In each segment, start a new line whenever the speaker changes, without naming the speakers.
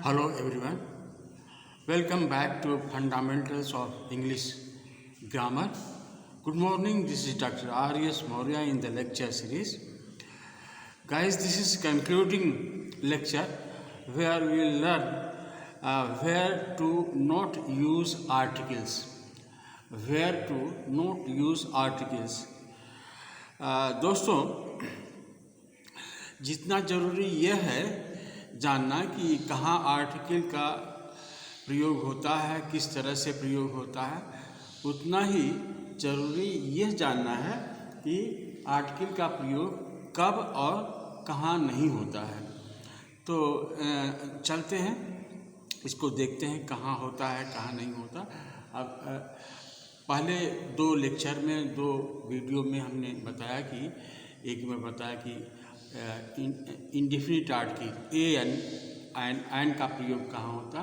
Hello everyone. Welcome back to Fundamentals of English Grammar. Good morning. This is Dr. R.S. Maurya in the lecture series. Guys, this is concluding lecture where we will learn where to not use articles. Where to not use articles. दोस्तों, जितना ज़रूरी यह है जानना कि कहाँ article का प्रयोग होता है, किस तरह से प्रयोग होता है, उतना ही ज़रूरी यह जानना है कि आर्टिकल का प्रयोग कब और कहाँ नहीं होता है। तो चलते हैं, इसको देखते हैं कहाँ होता है, कहाँ नहीं होता। अब पहले दो लेक्चर में, दो वीडियो में हमने बताया कि एक में बताया कि इंडेफिनिट आर्टिकल एन का प्रयोग कहाँ होता,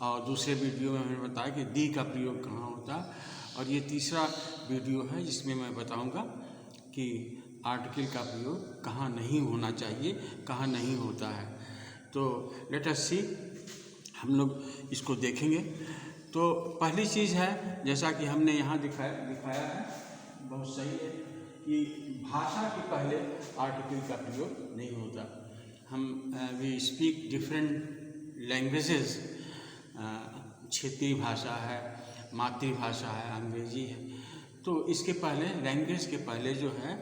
और दूसरे वीडियो में हमने बताया कि दी का प्रयोग कहाँ होता, और ये तीसरा वीडियो है जिसमें मैं बताऊंगा कि आर्टिकल का प्रयोग कहाँ नहीं होना चाहिए, कहाँ नहीं होता है। तो लेट अस सी, हम लोग इसको देखेंगे। तो पहली चीज़ है, जैसा कि हमने यहाँ दिखाया है, बहुत सही है कि भाषा के पहले आर्टिकल का प्रयोग नहीं होता। हम वी स्पीक डिफरेंट लैंग्वेजेस, क्षेत्रीय भाषा है, मातृभाषा है, अंग्रेजी है, तो इसके पहले लैंग्वेज के पहले जो है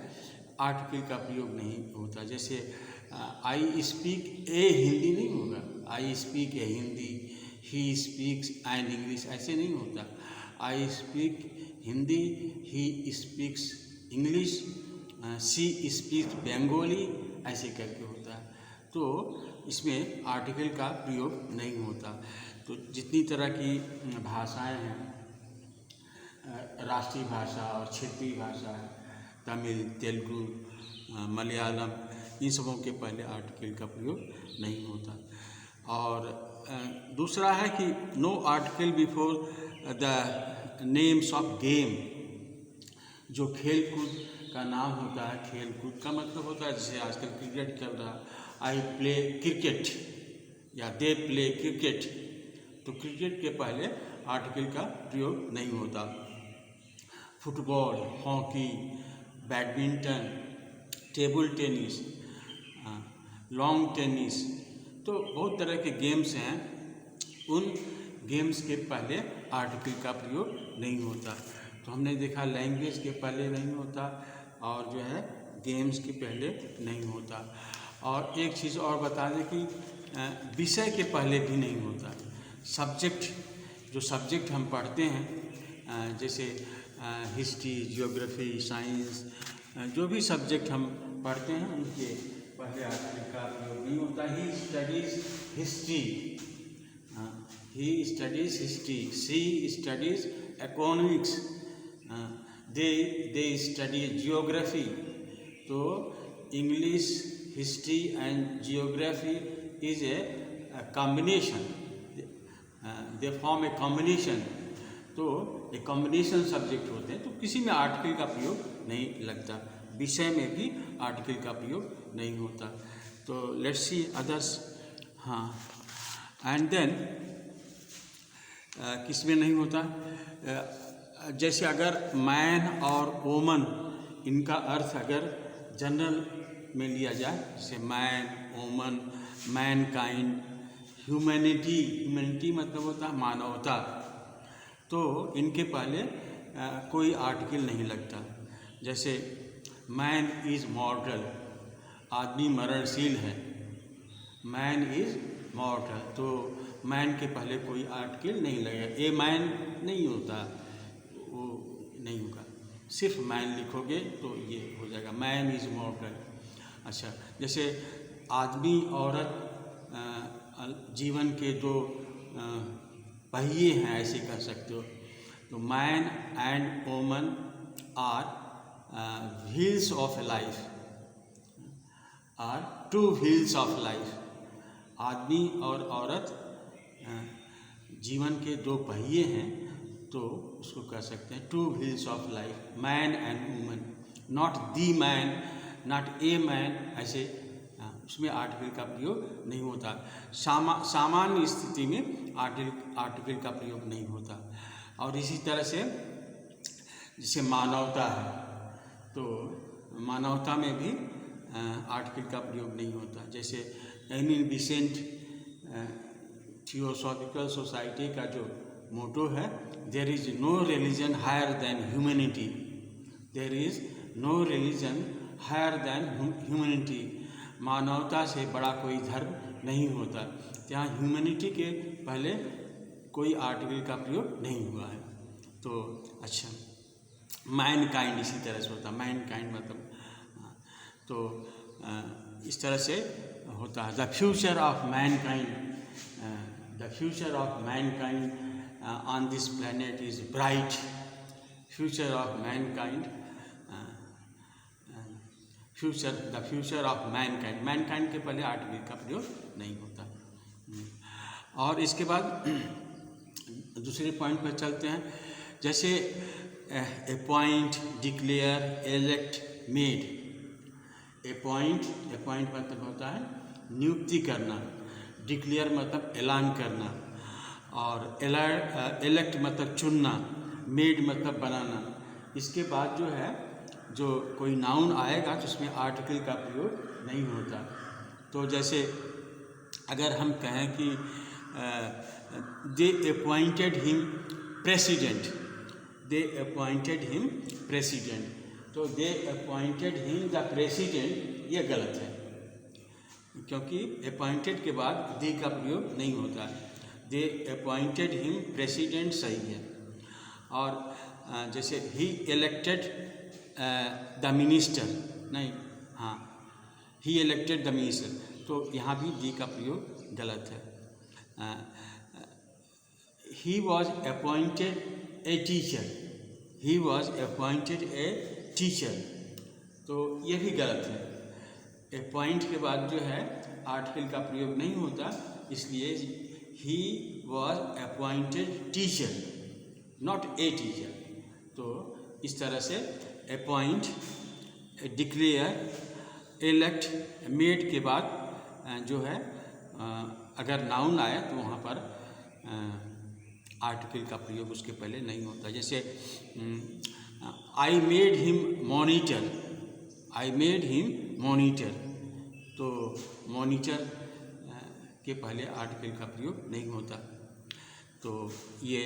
आर्टिकल का प्रयोग नहीं होता। जैसे आई स्पीक ए हिंदी नहीं होगा, I speak a Hindi, he speaks an English, ऐसे नहीं होता। I speak Hindi, he speaks English, she speaks Bengali, ऐसे करके होता है। तो इसमें आर्टिकल का प्रयोग नहीं होता। तो जितनी तरह की भाषाएं हैं, राष्ट्रीय भाषा और क्षेत्रीय भाषा है, तमिल, तेलुगु, मलयालम, इन सबों के पहले आर्टिकल का प्रयोग नहीं होता। और दूसरा है कि no article before the names of game. जो खेल कूद का नाम होता है, खेल कूद का मतलब होता है, जैसे आजकल क्रिकेट चल रहा है, आई प्ले क्रिकेट या दे प्ले क्रिकेट, तो क्रिकेट के पहले आर्टिकल का प्रयोग नहीं होता। Football, hockey, badminton, table tennis, long tennis, तो बहुत तरह के गेम्स हैं, उन गेम्स के पहले आर्टिकल का प्रयोग नहीं होता। तो हमने देखा लैंग्वेज के पहले नहीं होता, और जो है गेम्स के पहले नहीं होता। और एक चीज़ और बता दें कि विषय के पहले भी नहीं होता। सब्जेक्ट, जो सब्जेक्ट हम पढ़ते हैं, जैसे हिस्ट्री, जियोग्राफी, साइंस, जो भी सब्जेक्ट हम पढ़ते हैं उनके पहले आर्टिकल का प्रयोग नहीं होता। He studies history, he studies history, she studies economics, they study geography. तो English, history and geography is a combination. They form a combination. तो एक कॉम्बिनेशन सब्जेक्ट होते हैं, तो किसी में आर्टिकल का प्रयोग नहीं लगता, विषय में भी आर्टिकल का प्रयोग नहीं होता। तो लेट्स सी अदर्स। हाँ, एंड देन किस में नहीं होता, जैसे अगर मैन और वोमन, इनका अर्थ अगर जनरल में लिया जाए, जैसे man, woman, man kind, humanity, humanity मतलब होता है मानवता, तो इनके पहले कोई आर्टिकल नहीं लगता। जैसे मैन इज़ मॉर्टल, आदमी मरणशील है, मैन इज़ मॉर्टल, तो मैन के पहले कोई आर्टिकल नहीं लगेगा। ए मैन नहीं होता, वो नहीं होगा, सिर्फ मैन लिखोगे तो ये हो जाएगा, मैन इज़ मॉर्टल। अच्छा, जैसे आदमी औरत जीवन के दो पहिए हैं, ऐसे कह सकते हो। तो man and woman are wheels of life, are two wheels of life. आदमी और औरत जीवन के दो पहिए हैं, तो उसको कह सकते हैं to wheels of life, man and woman, not the man, not a man, ऐसे उसमें आर्टिकल का प्रयोग नहीं होता। सामान्य स्थिति में आर्टिकल का प्रयोग नहीं होता। और इसी तरह से जैसे मानवता है, तो मानवता में भी आर्टिकल का प्रयोग नहीं होता। जैसे एनी विसेंट थियोसॉफिकल सोसाइटी का जो मोटो है, there is no religion higher than humanity, there is no religion higher than humanity. मानवता से बड़ा कोई धर्म नहीं होता। यहाँ ह्यूमैनिटी के पहले कोई आर्टिकल का प्रयोग नहीं हुआ है। तो अच्छा, मैनकाइंड इसी तरह से होता है। मैनकाइंड मतलब तो इस तरह से होता है। The future of Mankind, the future of Mankind on this planet is bright. Future of Mankind, the future of Mankind, Mankind के पहले आर्टिकल का प्रयोग नहीं होता। और इसके बाद दूसरे पॉइंट पर चलते हैं। जैसे appoint, declare, elect, made. Appoint मतलब होता है नियुक्ति करना, डिक्लेयर मतलब ऐलान करना, और एलेक्ट मतलब चुनना, मेड मतलब बनाना। इसके बाद जो है, जो कोई नाउन आएगा तो उसमें आर्टिकल का प्रयोग नहीं होता। तो जैसे अगर हम कहें कि दे अपॉइंटेड हिम प्रेसिडेंट, दे अपॉइंटेड हिम प्रेसिडेंट, तो दे अपॉइंटेड हिम द प्रेसिडेंट, ये गलत है, क्योंकि अपॉइंटेड के बाद दे का प्रयोग नहीं होता है। दे अपॉइंटेड हिम प्रेसिडेंट सही है। और जैसे ही इलेक्टेड द मिनिस्टर, नहीं, हाँ, ही इलेक्टेड द मिनिस्टर, तो यहाँ भी दी का प्रयोग गलत है। He was appointed a teacher, he was appointed a teacher, तो ये भी गलत है। अपॉइंट के बाद जो है आर्टिकल का प्रयोग नहीं होता, इसलिए he was appointed teacher, not a teacher. तो इस तरह से अपॉइंट, डिक्लेयर, एलेक्ट, मेड के बाद जो है अगर नाउन आए तो वहाँ पर आर्टिकल का प्रयोग उसके पहले नहीं होता। जैसे I made him monitor, I made him monitor, तो मॉनिटर के पहले आर्टिकल का प्रयोग नहीं होता। तो ये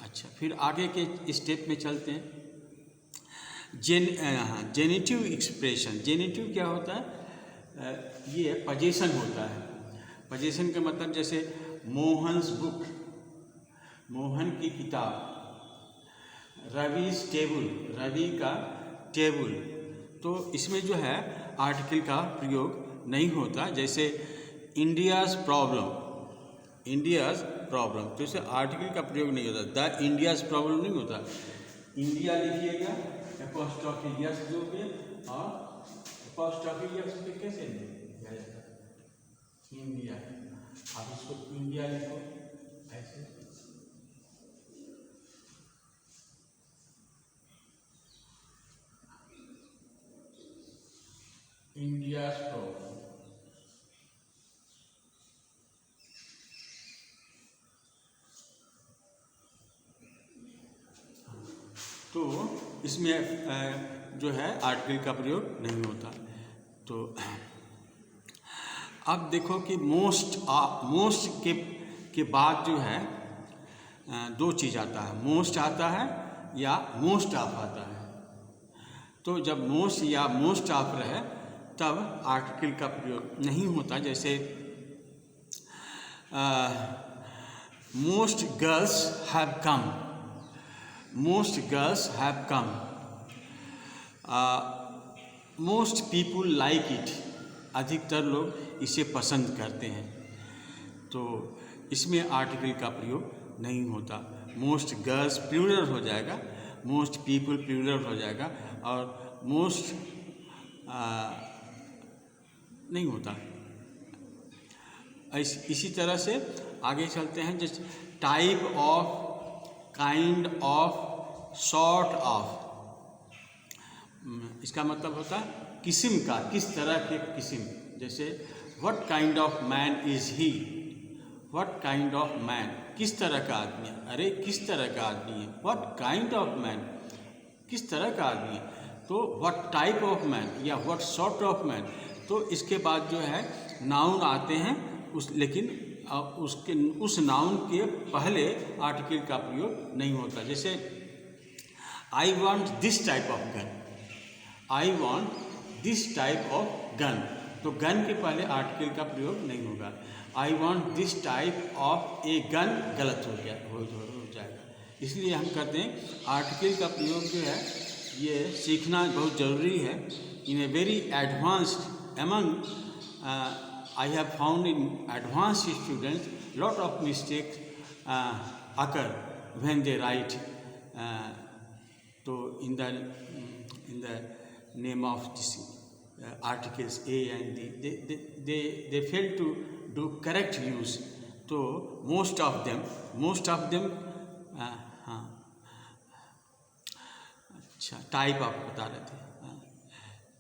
अच्छा, फिर आगे के स्टेप में चलते हैं। जेनेटिव एक्सप्रेशन, जेनेटिव क्या होता है? ये पजेशन होता है। पजेशन का मतलब जैसे मोहन्स बुक, मोहन की किताब, रवि's टेबल, रवि का टेबल, तो इसमें जो है आर्टिकल का प्रयोग नहीं होता। जैसे इंडियाज़ प्रॉब्लम, इंडियाज़ प्रॉब्लम, तो इसे आर्टिकल का प्रयोग नहीं होता। द इंडियाज़ प्रॉब्लम नहीं होता। इंडिया लिखिएगा, एपोस्ट्रोफी यस दोगे, और एपोस्ट्रोफी यस पे कैसे लिखा जाता है? इंडिया, आप इसको इंडिया लिखो ऐसे, इंडियाज़ प्रॉब्लम। तो इसमें जो है आर्टिकल का प्रयोग नहीं होता। तो अब देखो कि मोस्ट के बाद जो है दो चीज़ आता है, मोस्ट आता है या मोस्ट ऑफ आता है। तो जब मोस्ट या मोस्ट ऑफ रहे तब आर्टिकल का प्रयोग नहीं होता। जैसे most girls have come, most girls have come, most people like it, अधिकतर लोग इसे पसंद करते हैं। तो इसमें आर्टिकल का प्रयोग नहीं होता। मोस्ट गर्ल्स प्लूरल हो जाएगा, मोस्ट पीपुल प्लूरल हो जाएगा, और मोस्ट नहीं होता। इसी तरह से आगे चलते हैं। जैसे type of, kind of, sort of, इसका मतलब होता है किस्म का, किस तरह के किस्म। जैसे what kind of man is he, what kind of man, किस तरह का आदमी है, अरे किस तरह का आदमी है, व्हाट काइंड ऑफ मैन, किस तरह का आदमी है। तो व्हाट टाइप ऑफ मैन या व्हाट सॉर्ट ऑफ मैन, तो इसके बाद जो है नाउन आते हैं लेकिन उसके उस नाउन के पहले आर्टिकल का प्रयोग नहीं होता। जैसे I want this type of gun, I want this type of gun, तो गन के पहले आर्टिकल का प्रयोग नहीं होगा। I want this type of a gun गलत हो जाएगा। इसलिए हम कहते हैं आर्टिकल का प्रयोग जो है ये सीखना बहुत ज़रूरी है। In a very advanced among I have found in advanced students lot of mistakes occur when they write so in the name of this articles A and D, they fail to do correct use. So most of them हाँ अच्छा type आप बता रहे थे।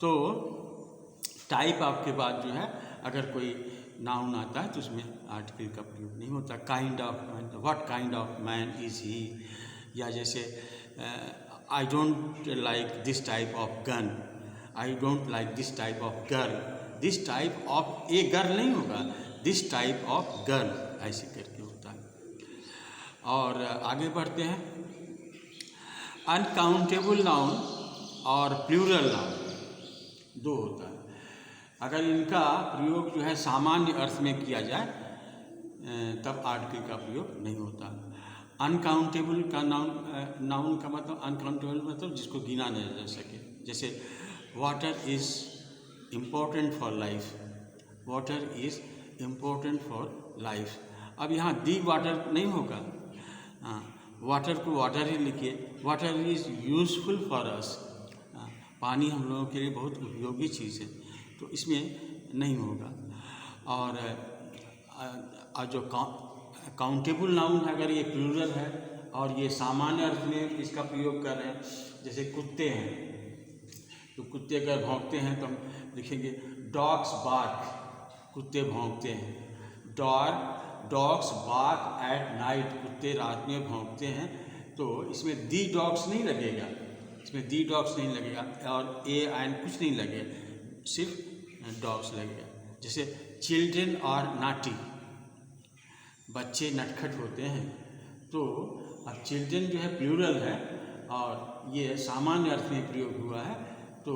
तो type आपके बाद जो है अगर कोई नाउन आता है तो उसमें आर्टिकल का प्रयोग नहीं होता। Kind of man, what kind of man is he, या जैसे I don't like this type of gun, I don't like this type of girl, this type of a girl नहीं होगा, दिस टाइप ऑफ गर्ल ऐसे करके होता है। और आगे बढ़ते हैं। अनकाउंटेबल नाउन और प्लूरल नाउन दो होता है। अगर इनका प्रयोग जो है सामान्य अर्थ में किया जाए तब आर्टिकल का प्रयोग नहीं होता। अनकाउंटेबल का नाउन का मतलब, अनकाउंटेबल मतलब जिसको गिना नहीं जा सके। जैसे water is important for life, water is important for life. अब यहाँ दी वाटर नहीं होगा, वाटर को वाटर ही लिखिए। Water is useful for us, पानी हम लोगों के लिए बहुत उपयोगी चीज़ है, तो इसमें नहीं होगा। और जो काउंटेबल नाउन है अगर ये प्लूरल है और ये सामान्य अर्थ में इसका प्रयोग कर रहे हैं, जैसे कुत्ते हैं तो कुत्ते अगर भौंकते हैं तो हम लिखेंगे डॉग्स बार्क, कुत्ते भौंकते हैं। डॉग्स बार्क एट नाइट, कुत्ते रात में भौंकते हैं। तो इसमें दी डॉग्स नहीं लगेगा, इसमें दी डॉग्स नहीं लगेगा और ए एंड कुछ नहीं लगेगा, सिर्फ डॉग्स लगेगा। जैसे चिल्ड्रेन और नाटी, बच्चे नटखट होते हैं। तो अब चिल्ड्रेन जो है प्लूरल है और ये सामान्य अर्थ में प्रयोग हुआ है, तो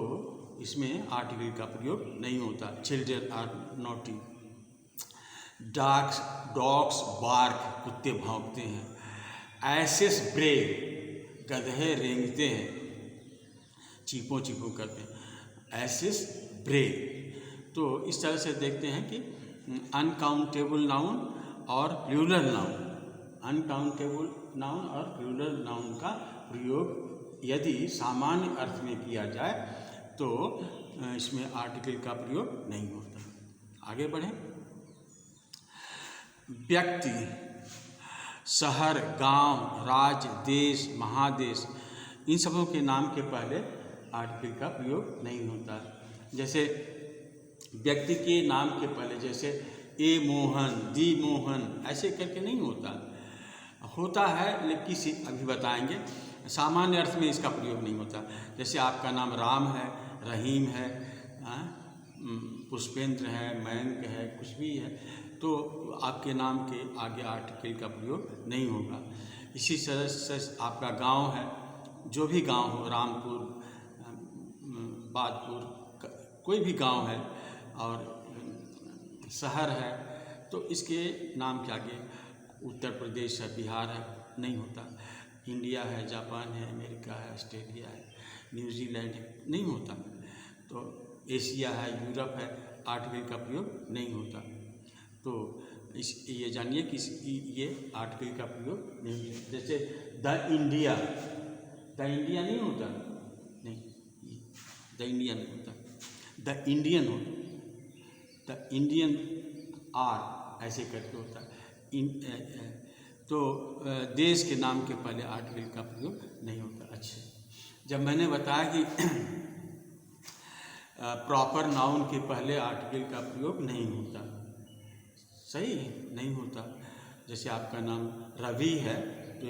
इसमें आर्टिकल का प्रयोग नहीं होता। Children are naughty. Dogs bark, कुत्ते भौंकते हैं। एसेस ब्रे, गधे रेंगते हैं, चीपों करते हैं। एसेस ब्रे। तो इस तरह से देखते हैं कि अनकाउंटेबल नाउन और प्लूरल नाउन, अनकाउंटेबल नाउन और प्लूरल नाउन का प्रयोग यदि सामान्य अर्थ में किया जाए तो इसमें आर्टिकल का प्रयोग नहीं होता। आगे बढ़ें। व्यक्ति, शहर, गांव, राज्य, देश, महादेश, इन सबों के नाम के पहले आर्टिकल का प्रयोग नहीं होता। जैसे व्यक्ति के नाम के पहले जैसे ए मोहन, दी मोहन, ऐसे करके नहीं होता है लेकिन किसी अभी बताएंगे। सामान्य अर्थ में इसका प्रयोग नहीं होता। जैसे आपका नाम राम है, रहीम है, पुष्पेंद्र है, मयंक है, कुछ भी है, तो आपके नाम के आगे आर्टिकल का प्रयोग नहीं होगा। इसी तरह से आपका गांव है, जो भी गांव हो, रामपुर, बादपुर, कोई भी गांव है, और शहर है, तो इसके नाम के आगे उत्तर प्रदेश है, बिहार है, नहीं होता। इंडिया है, जापान है, अमेरिका है, ऑस्ट्रेलिया है, न्यूजीलैंड है, नहीं होता। तो एशिया है, यूरोप है, आर्टिकल का प्रयोग नहीं होता। तो ये जानिए कि ये आर्टिकल का प्रयोग नहीं होता। जैसे द इंडिया नहीं होता, नहीं, द इंडिया नहीं होता, द इंडियन होता, द इंडियन आर, ऐसे करके होता है। तो देश के नाम के पहले आर्टिकल का प्रयोग नहीं होता। अच्छा, जब मैंने बताया कि प्रॉपर नाउन के पहले आर्टिकल का प्रयोग नहीं होता। सही नहीं होता। जैसे आपका नाम रवि है तो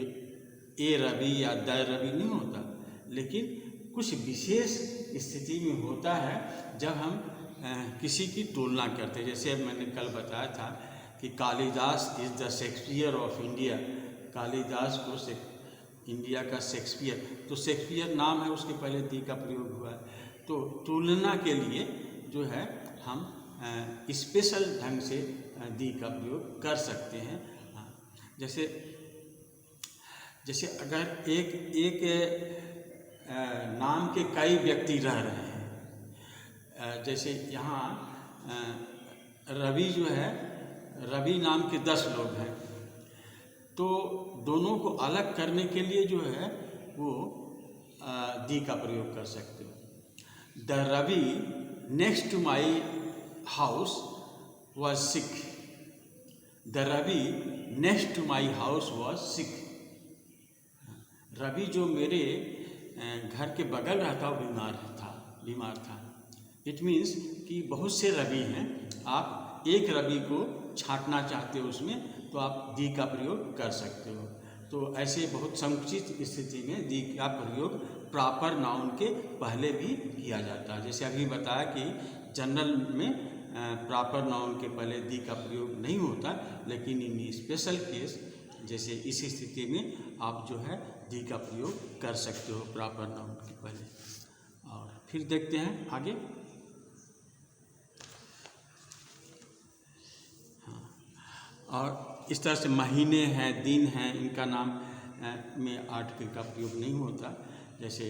ए रवि या द रवि नहीं होता, लेकिन कुछ विशेष स्थिति में होता है जब हम किसी की तुलना करते हैं। जैसे मैंने कल बताया था कि Kalidas is the Shakespeare of India. Kalidas को इंडिया का शेक्सपियर, तो शेक्सपियर नाम है, उसके पहले दी का प्रयोग हुआ है। तो तुलना के लिए जो है हम स्पेशल ढंग से दी का प्रयोग कर सकते हैं। जैसे अगर एक नाम के कई व्यक्ति रह रहे हैं, जैसे यहाँ रवि जो है, रवि नाम के 10 लोग हैं, तो दोनों को अलग करने के लिए जो है वो दी का प्रयोग कर सकते हो। The Ravi next to my house was sick. The Ravi next to my house was sick. Ravi जो मेरे घर के बगल रहता वो बीमार था। इट मीन्स कि बहुत से रवि हैं, आप एक रवि को छांटना चाहते हो उसमें, तो आप दी का प्रयोग कर सकते हो। तो ऐसे बहुत संकुचित स्थिति में दी का प्रयोग प्रॉपर नाउन के पहले भी किया जाता है। जैसे अभी बताया कि जनरल में प्रॉपर नाउन के पहले दी का प्रयोग नहीं होता, लेकिन इन स्पेशल केस जैसे इस स्थिति में आप जो है दी का प्रयोग कर सकते हो प्रॉपर नाउन के पहले। और फिर देखते हैं आगे। और इस तरह से महीने हैं, दिन हैं, इनका नाम में आर्टिकल का प्रयोग नहीं होता। जैसे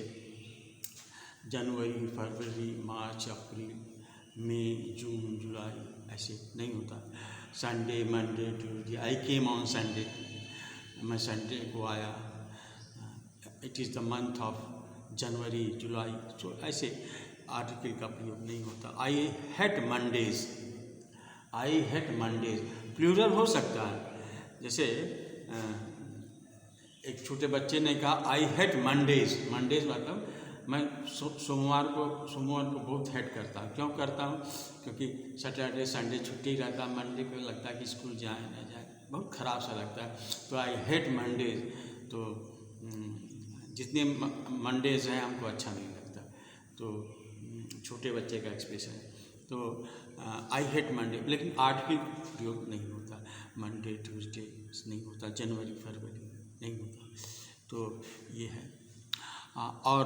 जनवरी, फरवरी, मार्च, अप्रैल, मई, जून, जुलाई, ऐसे नहीं होता। Sunday, Monday, Tuesday, I came on Sunday, मैं संडे को आया। It is the month of January, July, तो ऐसे आर्टिकल का प्रयोग नहीं होता। I hate Mondays, I hate Mondays plural हो सकता है। जैसे एक छोटे बच्चे ने कहा आई हेट मंडेज। मंडेज मतलब मैं सोमवार को बहुत हेट करता हूँ। क्यों करता हूँ? क्योंकि सैटरडे संडे छुट्टी रहता है, मंडे को लगता है कि स्कूल जाए ना जाए, बहुत ख़राब सा लगता है। तो आई हेट मंडेज, तो जितने मंडेज हैं हमको अच्छा नहीं लगता। तो छोटे बच्चे का एक्सप्रेशन है। तो आई हेट मंडे, लेकिन आर्टिकल प्रयोग नहीं होता। मंडे, ट्यूसडे नहीं होता, जनवरी, फरवरी नहीं होता। तो ये है। और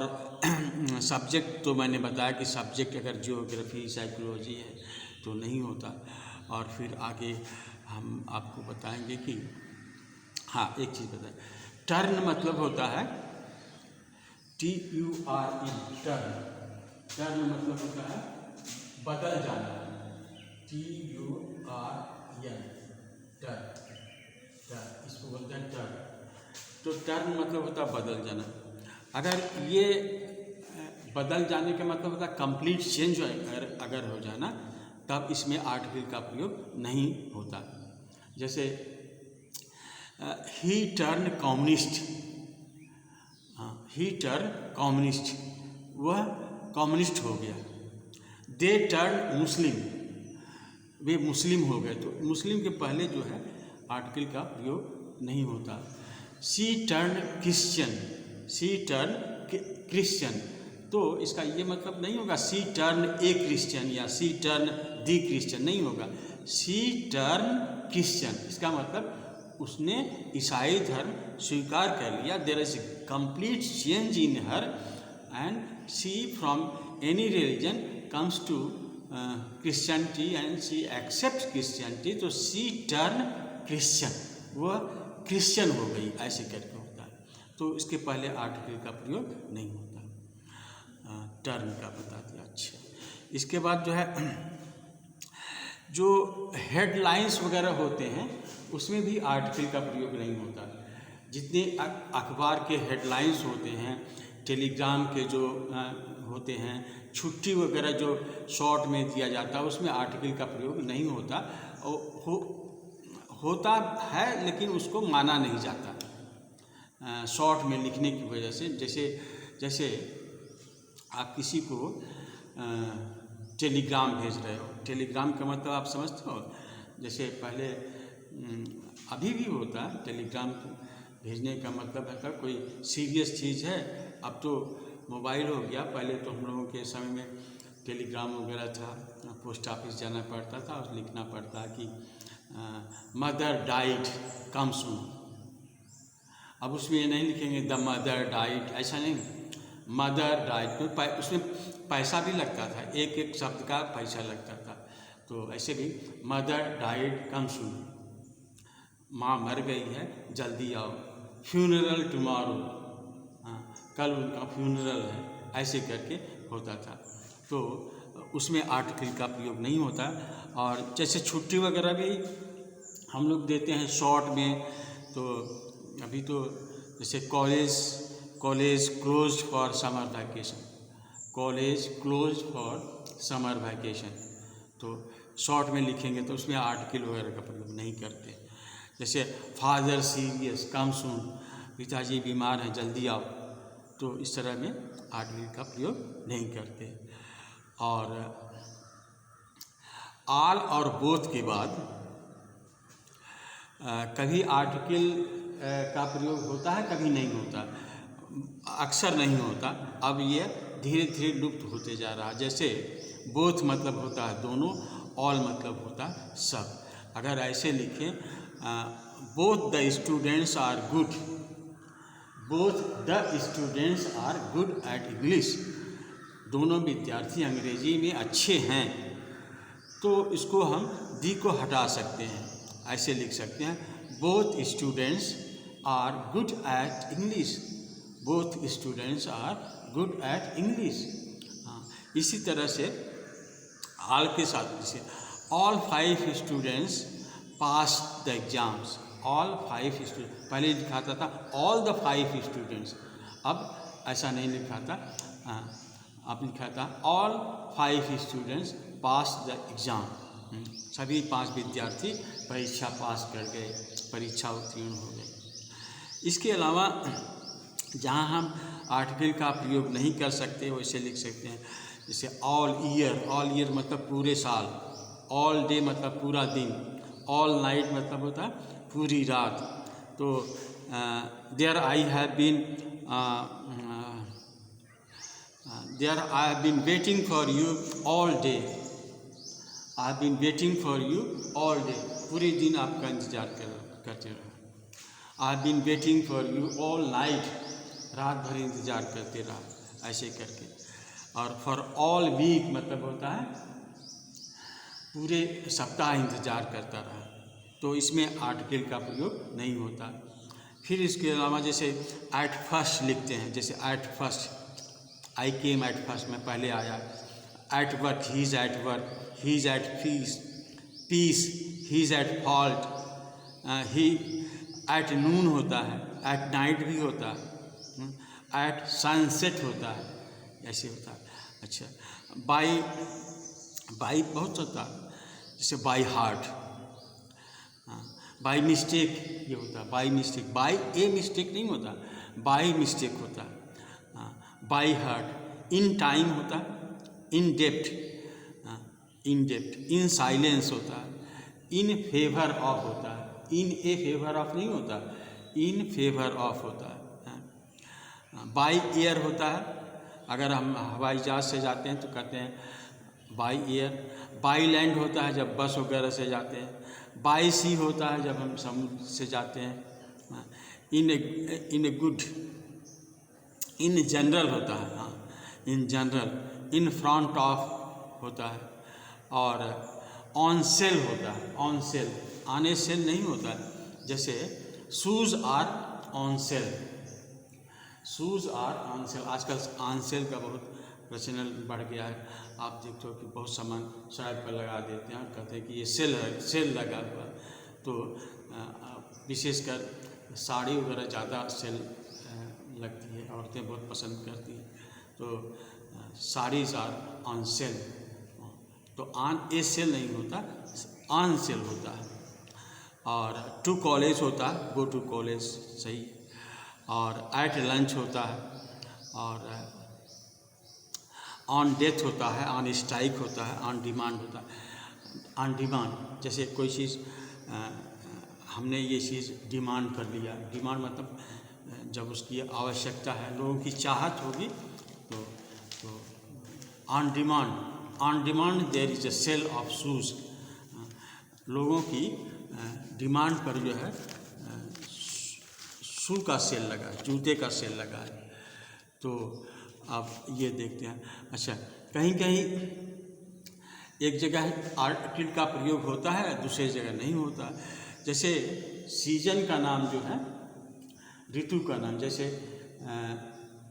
सब्जेक्ट तो मैंने बताया कि सब्जेक्ट अगर ज्योग्राफी, साइकोलॉजी है तो नहीं होता। और फिर आगे हम आपको बताएंगे कि हाँ, एक चीज़ बताएं, टर्न मतलब होता है TURN, टर्न मतलब होता है बदल जाना। TURN, टर्न, इसको बोलते हैं टर्न। तो टर्न मतलब होता है बदल जाना। अगर ये बदल जाने का मतलब होता है कंप्लीट चेंज अगर हो जाना, तब इसमें आर्टिकल का प्रयोग नहीं होता। जैसे ही टर्न कम्युनिस्ट, ही टर्न कम्युनिस्ट, वह कम्युनिस्ट हो गया। दे टर्न मुस्लिम, वे मुस्लिम हो गए। तो मुस्लिम के पहले जो है आर्टिकल का प्रयोग नहीं होता। She turn Christian, she turn Christian, तो इसका ये मतलब नहीं होगा शी टर्न ए क्रिश्चियन या शी टर्न दी क्रिश्चियन, नहीं होगा। शी टर्न क्रिश्चियन, इसका मतलब उसने ईसाई धर्म स्वीकार कर लिया। There is complete change in her and she from any religion comes to Christianity and she accept Christianity. तो शी टर्न क्रिश्चियन, वह क्रिश्चियन हो गई, ऐसे करके होता है। तो इसके पहले आर्टिकल का प्रयोग नहीं होता। टर्न का बता दिया। अच्छा, इसके बाद जो है जो हेडलाइंस वगैरह होते हैं उसमें भी आर्टिकल का प्रयोग नहीं होता। जितने अखबार के हेडलाइंस होते हैं, टेलीग्राम के जो होते हैं, छुट्टी वगैरह जो शॉर्ट में दिया जाता है, उसमें आर्टिकल का प्रयोग नहीं होता। होता है लेकिन उसको माना नहीं जाता शॉर्ट में लिखने की वजह से। जैसे आप किसी को टेलीग्राम भेज रहे हो। टेलीग्राम का मतलब आप समझते हो, जैसे पहले अभी भी होता है टेलीग्राम भेजने का मतलब है कि कोई सीरियस चीज़ है। अब तो मोबाइल हो गया, पहले तो हम लोगों के समय में टेलीग्राम वगैरह था, पोस्ट ऑफिस जाना पड़ता था और लिखना पड़ता कि मदर डाइड कम सून। अब उसमें ये नहीं लिखेंगे द मदर डाइड, ऐसा नहीं, मदर डाइड, तो उसमें पैसा भी लगता था, एक एक शब्द का पैसा लगता था। तो ऐसे भी मदर डाइड कम सून, माँ मर गई है जल्दी आओ। फ्यूनरल टुमारो, कल उनका फ्यूनरल है, ऐसे करके होता था। तो उसमें आर्टिकल का प्रयोग नहीं होता। और जैसे छुट्टी वगैरह भी हम लोग देते हैं शॉर्ट में, तो अभी तो जैसे college close for summer vacation, college close for summer vacation, तो शॉर्ट में लिखेंगे तो उसमें आर्टिकल वगैरह का प्रयोग नहीं करते। जैसे फादर सीरियस कम सून, पिताजी बीमार हैं जल्दी आओ, तो इस तरह में आर्टिकल का प्रयोग नहीं करते। और ऑल और बोथ के बाद कभी आर्टिकल का प्रयोग होता है, कभी नहीं होता, अक्सर नहीं होता। अब ये धीरे धीरे लुप्त होते जा रहा है। जैसे बोथ मतलब होता है दोनों, ऑल मतलब होता है सब। अगर ऐसे लिखें both the students are good, both the students are good at English, दोनों विद्यार्थी अंग्रेजी में अच्छे हैं, तो इसको हम दी को हटा सकते हैं, ऐसे लिख सकते हैं both students are good at English, both students are good at English. हाँ, इसी तरह से ऑल के साथ जैसे all 5 students pass the exams, all 5 student, पहले लिखाता था ऑल द 5 स्टूडेंट्स, अब ऐसा नहीं लिखा था, अब लिखा था all 5 students pass the exam, सभी 5 विद्यार्थी परीक्षा पास कर गए, परीक्षा उत्तीर्ण हो गए। इसके अलावा जहाँ हम आर्टिकल का प्रयोग नहीं कर सकते वैसे लिख सकते हैं, जैसे ऑल ईयर, ऑल ईयर मतलब पूरे साल, ऑल डे मतलब पूरा दिन, ऑल नाइट मतलब होता है पूरी रात। तो there I have been waiting for you all day, I have been waiting for you all day, पूरे दिन आपका इंतज़ार करते रहो। I have been waiting for you all night, रात भर इंतज़ार करते रहा, ऐसे करके। और फॉर ऑल वीक मतलब होता है पूरे सप्ताह इंतज़ार करता रहा, तो इसमें आर्टिकल का प्रयोग नहीं होता। फिर इसके अलावा जैसे एट फर्स्ट लिखते हैं, जैसे at first, I came at first, मैं पहले आया। At work, he is at work, he is at peace, he is at fault, he at noon होता है, एट नाइट भी होता है, एट सनसेट होता है, ऐसे होता है। अच्छा, बाई बहुत होता है, जैसे बाई हार्ट, बाई मिस्टेक ये होता है, by mistake, by a mistake नहीं होता, बाई मिस्टेक होता है। बाई हार्ट, इन टाइम होता है, इन डेप्थ, इन साइलेंस होता है, इन फेवर ऑफ होता है, इन ए फेवर ऑफ नहीं होता, इन फेवर ऑफ होता है। बाई एयर होता है, अगर हम हवाई जहाज़ से जाते हैं तो कहते हैं बाई एयर। बाई लैंड होता है जब बस वगैरह से जाते हैं। बाई सी होता है जब हम समुद्र से जाते हैं। इन ए गुड, इन जनरल होता है, हाँ in general, in front of होता है। और ऑन सेल होता है, ऑन सेल, आने सेल नहीं होता है, जैसे shoes are on sale, shoes are on sale. आजकल ऑन सेल का बहुत प्रचलन बढ़ गया है, आप देखते हो कि बहुत सामान सड़क पर लगा देते हैं, कहते हैं कि ये सेल है, सेल लगा हुआ। तो विशेषकर साड़ी वगैरह ज़्यादा सेल लगती है, औरतें बहुत पसंद करती हैं, तो साड़ीज़ आर ऑन सेल। तो ऑन ए सेल नहीं होता, ऑन सेल होता है। और टू कॉलेज होता है, गो टू कॉलेज सही। और एट लंच होता है, और ऑन डेथ होता है, ऑन स्ट्राइक होता है, ऑन डिमांड होता है। ऑन डिमांड जैसे कोई चीज़ हमने ये चीज़ डिमांड कर लिया, डिमांड मतलब जब उसकी आवश्यकता है, लोगों की चाहत होगी तो on demand there is a sale of shoes. लोगों की डिमांड पर जो है शू का सेल लगा है, जूते का सेल लगा है। तो आप ये देखते हैं। अच्छा, कहीं कहीं एक जगह आर्टिकल का प्रयोग होता है, दूसरी जगह नहीं होता। जैसे सीजन का नाम जो है, ऋतु का नाम, जैसे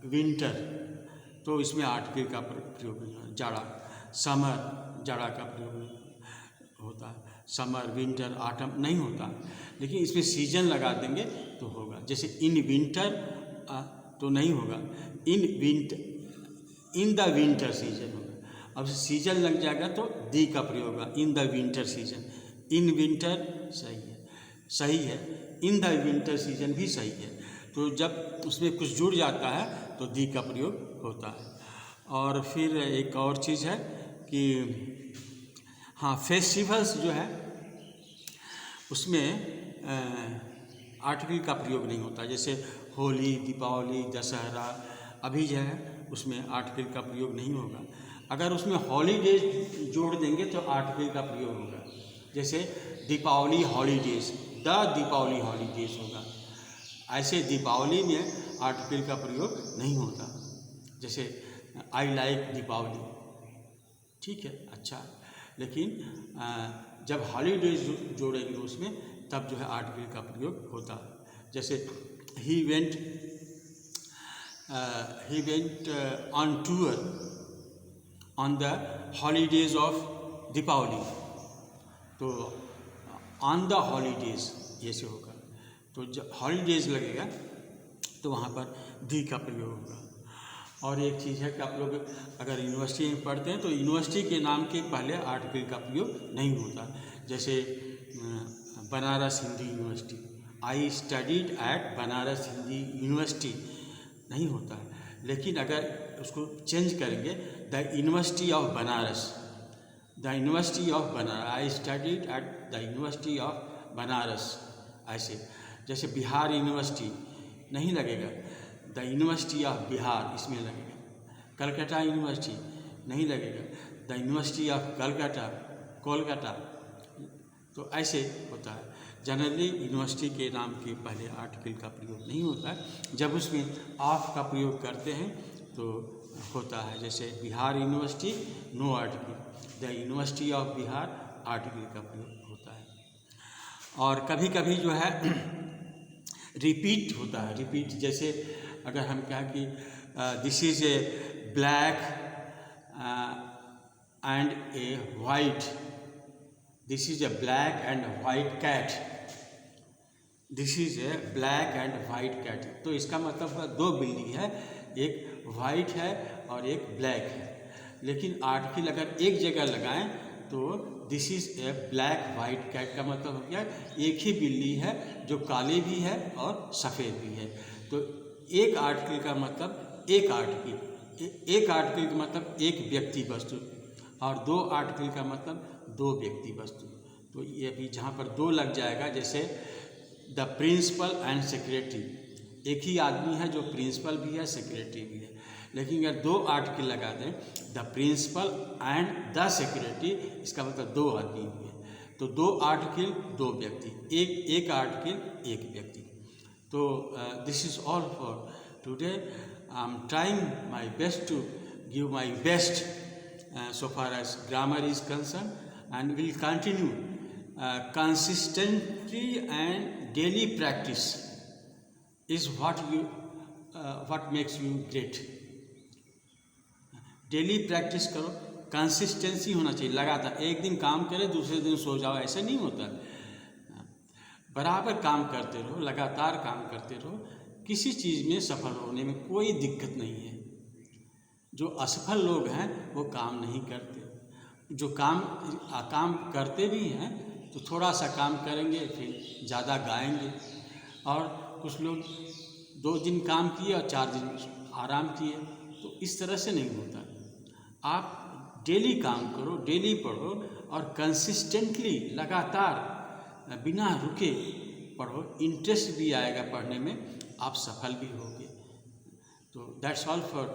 विंटर, तो इसमें आर्टिकल का प्रयोग नहीं होता। जाड़ा, समर, जाड़ा का प्रयोग होता है। समर, विंटर, ऑटम नहीं होता, लेकिन इसमें सीजन लगा देंगे तो होगा। जैसे इन विंटर तो नहीं होगा, इन द विंटर सीजन होगा। अब सीजन लग जाएगा तो दी का प्रयोग होगा, in the winter season. In winter सही है, इन द विंटर सीजन भी सही है। तो जब उसमें कुछ जुड़ जाता है तो दी का प्रयोग होता है। और फिर एक और चीज़ है कि हाँ, फेस्टिवल्स जो है उसमें आर्टिकल का प्रयोग नहीं होता। जैसे होली, दीपावली, दशहरा, अभी जो है उसमें आर्टिकल का प्रयोग नहीं होगा। अगर उसमें हॉलीडेज जोड़ देंगे तो आर्टिकल का प्रयोग होगा। जैसे Deepawali holidays, the Deepawali holidays होगा। ऐसे दीपावली में आर्टिकल का प्रयोग नहीं होता। जैसे आई लाइक दीपावली, ठीक है, अच्छा, लेकिन जब हॉलीडेज जोड़ेंगे उसमें तब जो है आर्टिकल का प्रयोग होता है। जैसे he went on tour on the holidays of Deepawali, तो ऑन द हॉलीडेज ये से होगा। तो जब हॉलीडेज लगेगा तो वहाँ पर दी का प्रयोग होगा। और एक चीज़ है कि आप लोग अगर यूनिवर्सिटी में पढ़ते हैं तो यूनिवर्सिटी के नाम के पहले आर्टिकल का प्रयोग नहीं होता। जैसे Banaras Hindi university, I studied at Banaras Hindi university, नहीं होता है। लेकिन अगर उसको चेंज करेंगे, the university of Banaras, the university of Banaras, I studied at the university of Banaras, ऐसे। जैसे बिहार यूनिवर्सिटी नहीं लगेगा, द यूनिवर्सिटी ऑफ बिहार इसमें लगेगा। कलकत्ता यूनिवर्सिटी नहीं लगेगा, the university of Calcutta, Kolkata. तो ऐसे होता है। जनरली यूनिवर्सिटी के नाम के पहले आर्टिकल का प्रयोग नहीं होता है। जब उसमें ऑफ का प्रयोग करते हैं तो होता है। जैसे Bihar university, no article, the university of Bihar, article का प्रयोग होता है। और कभी कभी जो है रिपीट होता है। रिपीट जैसे अगर हम कहें कि this is a black and a white, this is a black and white cat, this is a black and white cat. तो इसका मतलब दो बिल्ली है, एक वाइट है और एक ब्लैक है। लेकिन आर्टिकल अगर एक जगह लगाएं तो this is a black white cat का मतलब हो गया एक ही बिल्ली है जो काली भी है और सफ़ेद भी है। तो एक आर्टिकल का मतलब एक आर्टिकल, एक आर्टिकल का मतलब एक व्यक्ति वस्तु, और दो आर्टिकल का मतलब दो व्यक्ति वस्तु। तो ये भी जहाँ पर दो लग जाएगा, जैसे द प्रिंसिपल एंड सेक्रेटरी, एक ही आदमी है जो प्रिंसिपल भी है सेक्रेटरी भी है। लेकिन अगर दो आर्टिकल लगा दें, the principal and the secretary, इसका मतलब दो आदमी हुए। तो दो आर्टिकल दो व्यक्ति, एक आर्टिकल एक व्यक्ति। तो this is all for today. I am trying my best to give my best so far as grammar is concerned, and will continue. Consistency and daily practice is what makes you great. Daily practice करो, consistency होना चाहिए, लगातार। एक दिन काम करें दूसरे दिन सो जाओ, ऐसा नहीं होता। बराबर काम करते रहो, लगातार काम करते रहो, किसी चीज़ में सफल होने में कोई दिक्कत नहीं है। जो असफल लोग हैं वो काम नहीं करते, जो काम करते भी हैं तो थोड़ा सा काम करेंगे फिर ज़्यादा गाएंगे। और कुछ लोग 2 दिन काम किए और 4 दिन आराम किए, तो इस तरह से नहीं होता। आप डेली काम करो, डेली पढ़ो और कंसिस्टेंटली लगातार बिना रुके पढ़ो, इंटरेस्ट भी आएगा पढ़ने में, आप सफल भी होगे। तो that's all for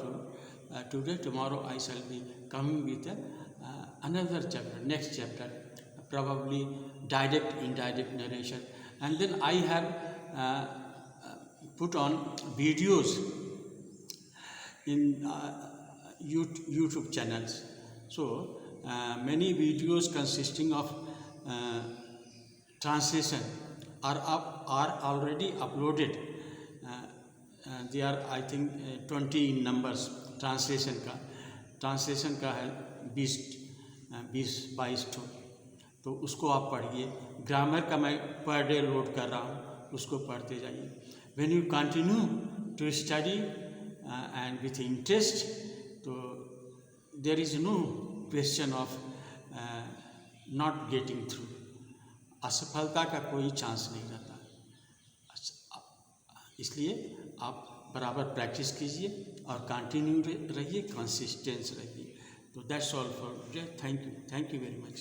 today. Tomorrow I shall be coming with another chapter, next chapter, probably direct indirect narration, and then I have put on videos in YouTube channels. So many videos consisting of translation are already uploaded. They are I think 20 in numbers. Translation का है 20-22 ठो, तो उसको आप पढ़िए। Grammar का मैं per day load कर रहा हूँ, उसको पढ़ते जाइए। When you continue to study and with interest, तो there is no question of not getting through. असफलता का कोई चांस नहीं रहता। इसलिए आप बराबर प्रैक्टिस कीजिए और कंटिन्यू रहिए, कंसिस्टेंस रहिए। तो that's all for today. Thank you very much.